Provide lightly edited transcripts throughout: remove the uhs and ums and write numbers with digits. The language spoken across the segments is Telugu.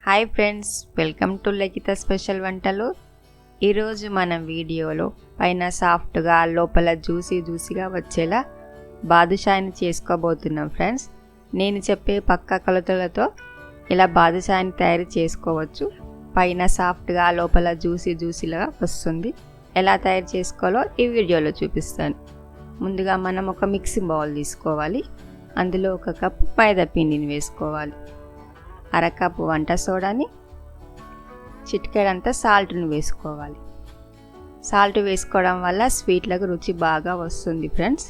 Hi friends, welcome to Lalitha special వంటలు. ఈరోజు మనం వీడియోలో పైన సాఫ్ట్గా లోపల జ్యూసీగా వచ్చేలా బాదుషాని చేసుకోబోతున్నాం ఫ్రెండ్స్. నేను చెప్పే పక్కా కొలతలతో ఇలా బాదుషాని తయారు చేసుకోవచ్చు. పైన సాఫ్ట్గా లోపల జ్యూసీగా వస్తుంది. ఎలా తయారు చేసుకోవాలో ఈ వీడియోలో చూపిస్తాను. ముందుగా మనం ఒక మిక్సింగ్ బౌల్ తీసుకోవాలి. అందులో 1 కప్పు మైదా పిండిని వేసుకోవాలి, 1/2 కప్పు వంట సోడాని, చిటికెడంతా సాల్ట్ని వేసుకోవాలి. సాల్ట్ వేసుకోవడం వల్ల స్వీట్లకు రుచి బాగా వస్తుంది ఫ్రెండ్స్.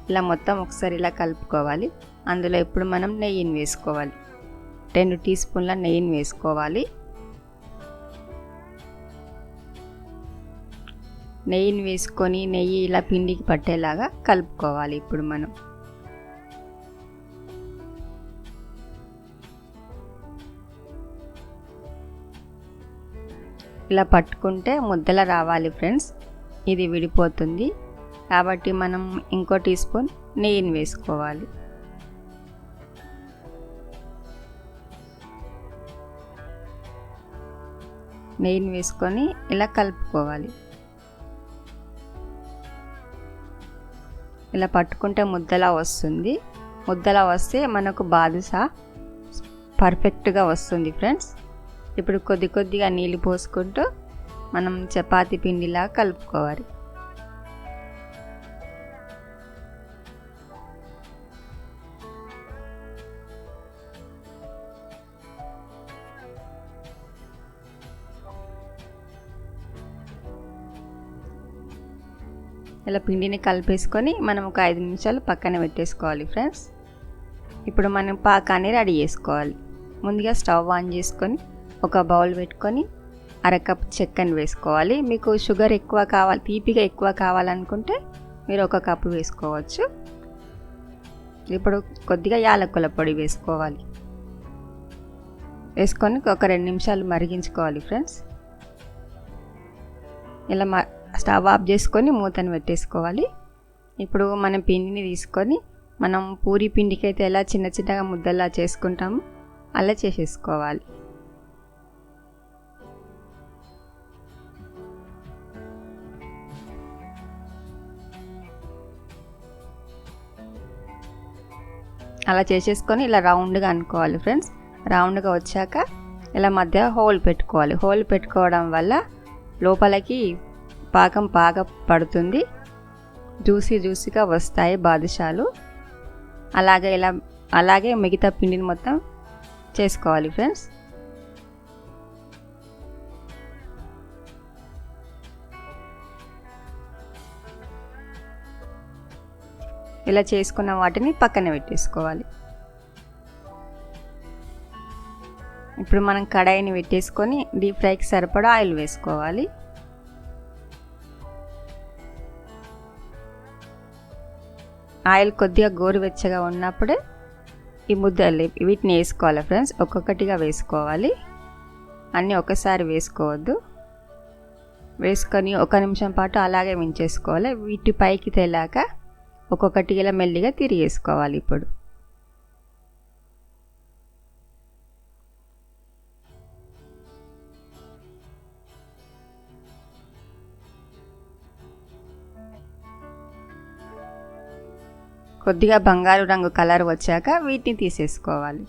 ఇలా మొత్తం ఒకసారి ఇలా కలుపుకోవాలి. అందులో ఇప్పుడు మనం నెయ్యిని వేసుకోవాలి. 2 టీ స్పూన్ల నెయ్యిని వేసుకోవాలి. నెయ్యిని వేసుకొని నెయ్యి ఇలా పిండికి పట్టేలాగా కలుపుకోవాలి. ఇప్పుడు మనం ఇలా పట్టుకుంటే ముద్దల రావాలి ఫ్రెండ్స్. ఇది విడిపోతుంది కాబట్టి మనం ఇంకో టీ స్పూన్ నెయ్యిని వేసుకోవాలి. నెయ్యిని వేసుకొని ఇలా కలుపుకోవాలి. ఇలా పట్టుకుంటే ముద్దలా వస్తుంది. ముద్దలా వస్తే మనకు బాదుషా పర్ఫెక్ట్గా వస్తుంది ఫ్రెండ్స్. ఇప్పుడు కొద్దిగా నీళ్ళు పోసుకుంటూ మనం చపాతీ పిండిలా కలుపుకోవాలి. ఇలా పిండిని కలిపేసుకొని మనం ఒక 5 నిమిషాలు పక్కన పెట్టేసుకోవాలి ఫ్రెండ్స్. ఇప్పుడు మనం పాకాన్ని రెడీ చేసుకోవాలి. ముందుగా స్టవ్ ఆన్ చేసుకొని ఒక బౌల్ పెట్టుకొని 1/2 కప్ చక్కెరని వేసుకోవాలి. మీకు షుగర్ ఎక్కువ కావాలి, తీపిగా ఎక్కువ కావాలనుకుంటే మీరు 1 కప్పు వేసుకోవచ్చు. ఇప్పుడు కొద్దిగా యాలకుల పొడి వేసుకోవాలి. వేసుకొని ఒక 2 నిమిషాలు మరిగించుకోవాలి ఫ్రెండ్స్. ఇలా స్టవ్ ఆఫ్ చేసుకొని మూతను పెట్టేసుకోవాలి. ఇప్పుడు మనం పిండిని తీసుకొని మనం పూరీ పిండికి అయితే ఎలా చిన్నగా ముద్దలా చేసుకుంటామో అలా చేసేసుకోవాలి. అలా చేసేసుకొని ఇలా రౌండ్గా అనుకోవాలి ఫ్రెండ్స్. రౌండ్గా వచ్చాక ఇలా మధ్య హోల్ పెట్టుకోవాలి. హోల్ పెట్టుకోవడం వల్ల లోపలికి పాకం బాగా పడుతుంది, జ్యూసీగా వస్తాయి బాదుషాలు. అలాగే మిగతా పిండిని మొత్తం చేసుకోవాలి ఫ్రెండ్స్. ఇలా చేసుకున్న వాటిని పక్కన పెట్టేసుకోవాలి. ఇప్పుడు మనం కడాయిని పెట్టేసుకొని డీప్ ఫ్రైకి సరిపడా ఆయిల్ వేసుకోవాలి. ఆయిల్ కొద్దిగా గోరువెచ్చగా ఉన్నప్పుడే ఈ ముద్దలు వీటిని వేసుకోవాలి ఫ్రెండ్స్. ఒక్కొక్కటిగా వేసుకోవాలి, అన్నీ ఒకసారి వేసుకోవద్దు. వేసుకొని 1 నిమిషం పాటు అలాగే ఉంచేసుకోవాలి. వీటి పైకి తేలాక ఒక్కొక్కటి ఇలా మెల్లిగా తిరిగేసుకోవాలి. ఇప్పుడు కొద్దిగా బంగారు రంగు కలర్ వచ్చాక వీటిని తీసేసుకోవాలి.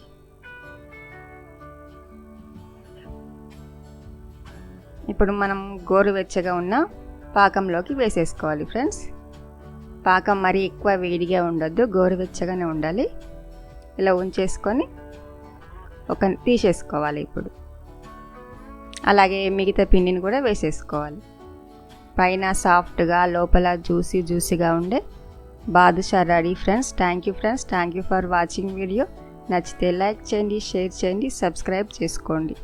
ఇప్పుడు మనం గోరువెచ్చగా ఉన్న పాకంలోకి వేసేసుకోవాలి ఫ్రెండ్స్. పాకం మరీ ఎక్కువ వేడిగా ఉండొద్దు, గోరువెచ్చగానే ఉండాలి. ఇలా ఉంచేసుకొని తీసేసుకోవాలి. ఇప్పుడు అలాగే మిగతా పిండిని కూడా వేసేసుకోవాలి. పైన సాఫ్ట్గా లోపల జ్యూసీగా ఉండే badusha ready friends. Thank you for watching video. నచ్చితే లైక్ చేయండి, షేర్ చేయండి, సబ్స్క్రైబ్ చేసుకోండి.